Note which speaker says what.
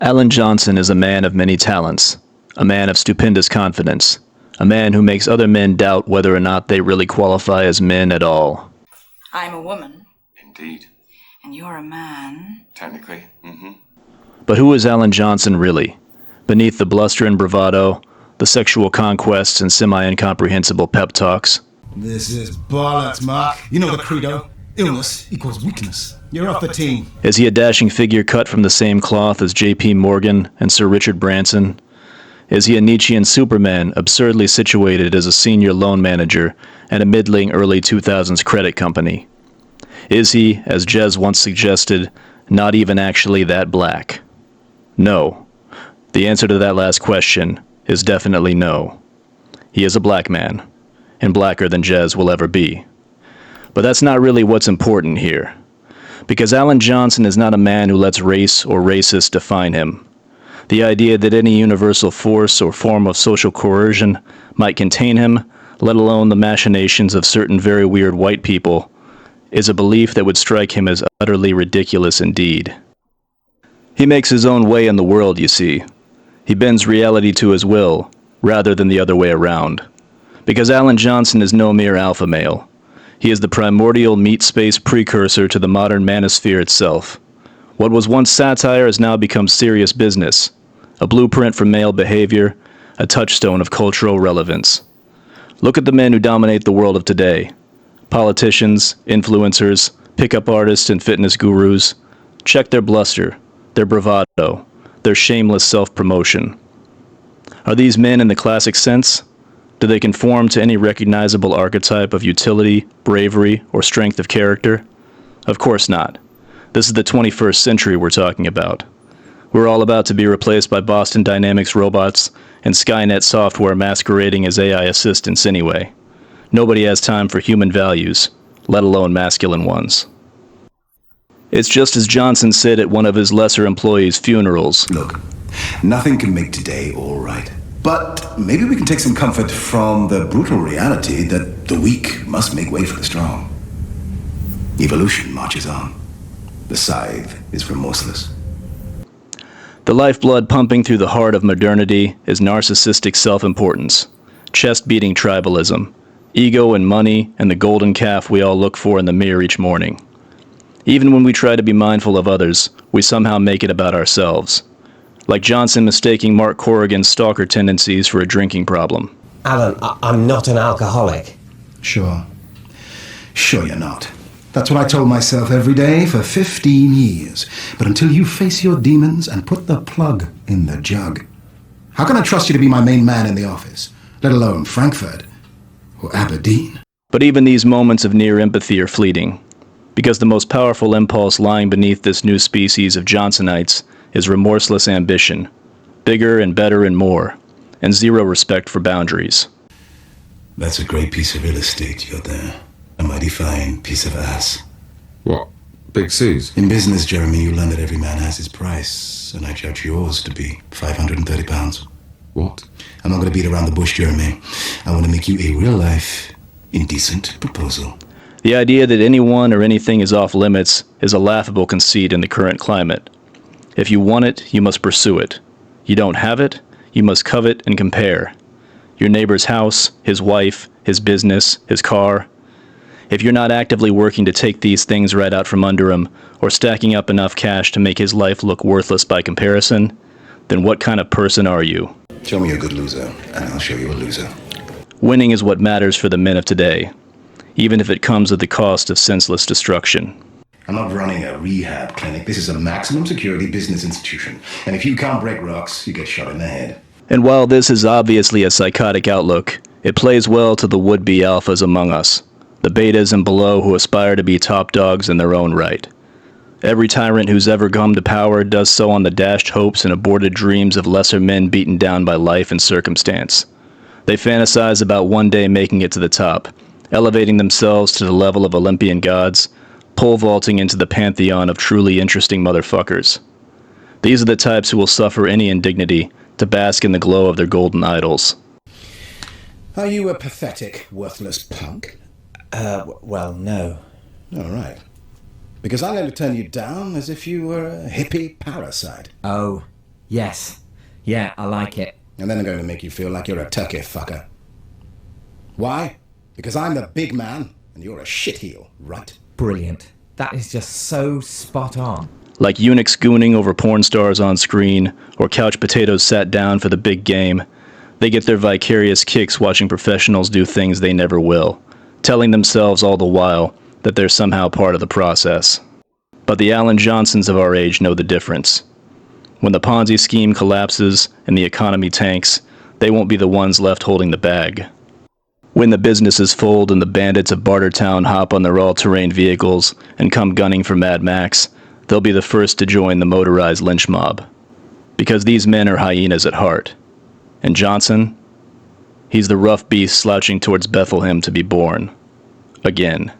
Speaker 1: Alan Johnson is a man of many talents, a man of stupendous confidence, a man who makes other men doubt whether or not they really qualify as men at all.
Speaker 2: I'm a woman.
Speaker 3: Indeed.
Speaker 2: And you're a man.
Speaker 3: Technically,
Speaker 1: But who is Alan Johnson really? Beneath the bluster and bravado, the sexual conquests and semi-incomprehensible pep talks.
Speaker 4: This is bollocks, Mark. You know the credo. Illness equals weakness. You're off the team.
Speaker 1: Is he a dashing figure cut from the same cloth as J.P. Morgan and Sir Richard Branson? Is he a Nietzschean Superman absurdly situated as a senior loan manager at a middling early 2000s credit company? Is he, as Jez once suggested, not even actually that black? No. The answer to that last question is definitely no. He is a black man, and blacker than Jez will ever be. But that's not really what's important here. Because Alan Johnson is not a man who lets race or racist define him. The idea that any universal force or form of social coercion might contain him, let alone the machinations of certain very weird white people, is a belief that would strike him as utterly ridiculous indeed. He makes his own way in the world, you see. He bends reality to his will, rather than the other way around. Because Alan Johnson is no mere alpha male. He is the primordial meatspace precursor to the modern manosphere itself. What was once satire has now become serious business, a blueprint for male behavior, a touchstone of cultural relevance. Look at the men who dominate the world of today. Politicians, influencers, pickup artists, and fitness gurus. Check their bluster, their bravado, their shameless self-promotion. Are these men in the classic sense? Do they conform to any recognizable archetype of utility, bravery, or strength of character? Of course not. This is the 21st century we're talking about. We're all about to be replaced by Boston Dynamics robots and Skynet software masquerading as AI assistants anyway. Nobody has time for human values, let alone masculine ones. It's just as Johnson said at one of his lesser employees' funerals.
Speaker 5: Look, nothing can make today all right. But maybe we can take some comfort from the brutal reality that the weak must make way for the strong. Evolution marches on. The scythe is remorseless.
Speaker 1: The lifeblood pumping through the heart of modernity is narcissistic self-importance, chest-beating tribalism, ego and money, and the golden calf we all look for in the mirror each morning. Even when we try to be mindful of others, we somehow make it about ourselves. Like Johnson mistaking Mark Corrigan's stalker tendencies for a drinking problem.
Speaker 6: Alan, I'm not an alcoholic.
Speaker 5: Sure. Sure you're not. That's what I told myself every day for 15 years. But until you face your demons and put the plug in the jug, how can I trust you to be my main man in the office, let alone Frankfurt or Aberdeen?
Speaker 1: But even these moments of near empathy are fleeting, because the most powerful impulse lying beneath this new species of Johnsonites is remorseless ambition, bigger and better and more, and zero respect for boundaries.
Speaker 5: That's a great piece of real estate you're there. A mighty fine piece of ass.
Speaker 3: What? Big Sue's?
Speaker 5: In business, Jeremy, you learn that every man has his price, and I judge yours to be £530.
Speaker 3: What?
Speaker 5: I'm not going to beat around the bush, Jeremy. I want to make you a real-life, indecent proposal.
Speaker 1: The idea that anyone or anything is off limits is a laughable conceit in the current climate. If you want it, you must pursue it. You don't have it, you must covet and compare. Your neighbor's house, his wife, his business, his car. If you're not actively working to take these things right out from under him, or stacking up enough cash to make his life look worthless by comparison, then what kind of person are you?
Speaker 5: Show me a good loser, and I'll show you a loser.
Speaker 1: Winning is what matters for the men of today, even if it comes at the cost of senseless destruction.
Speaker 5: I'm not running a rehab clinic. This is a maximum security business institution. And if you can't break rocks, you get shot in the head.
Speaker 1: And while this is obviously a psychotic outlook, it plays well to the would-be alphas among us, the betas and below who aspire to be top dogs in their own right. Every tyrant who's ever come to power does so on the dashed hopes and aborted dreams of lesser men beaten down by life and circumstance. They fantasize about one day making it to the top, elevating themselves to the level of Olympian gods, pole vaulting into the pantheon of truly interesting motherfuckers. These are the types who will suffer any indignity to bask in the glow of their golden idols.
Speaker 4: Are you a pathetic, worthless punk?
Speaker 6: Well, no.
Speaker 4: All right. Because I'm going to turn you down as if you were a hippie parasite.
Speaker 6: Oh,
Speaker 7: Yes. Yeah, I like it.
Speaker 5: And then I'm going to make you feel like you're a turkey fucker. Why? Because I'm the big man, and you're a shitheel, right?
Speaker 7: Brilliant. That is just so spot on.
Speaker 1: Like eunuchs gooning over porn stars on screen, or couch potatoes sat down for the big game, they get their vicarious kicks watching professionals do things they never will, telling themselves all the while that they're somehow part of the process. But the Alan Johnsons of our age know the difference. When the Ponzi scheme collapses and the economy tanks, they won't be the ones left holding the bag. When the businesses fold and the bandits of Bartertown hop on their all-terrain vehicles and come gunning for Mad Max, they'll be the first to join the motorized lynch mob. Because these men are hyenas at heart. And Johnson? He's the rough beast slouching towards Bethlehem to be born. Again.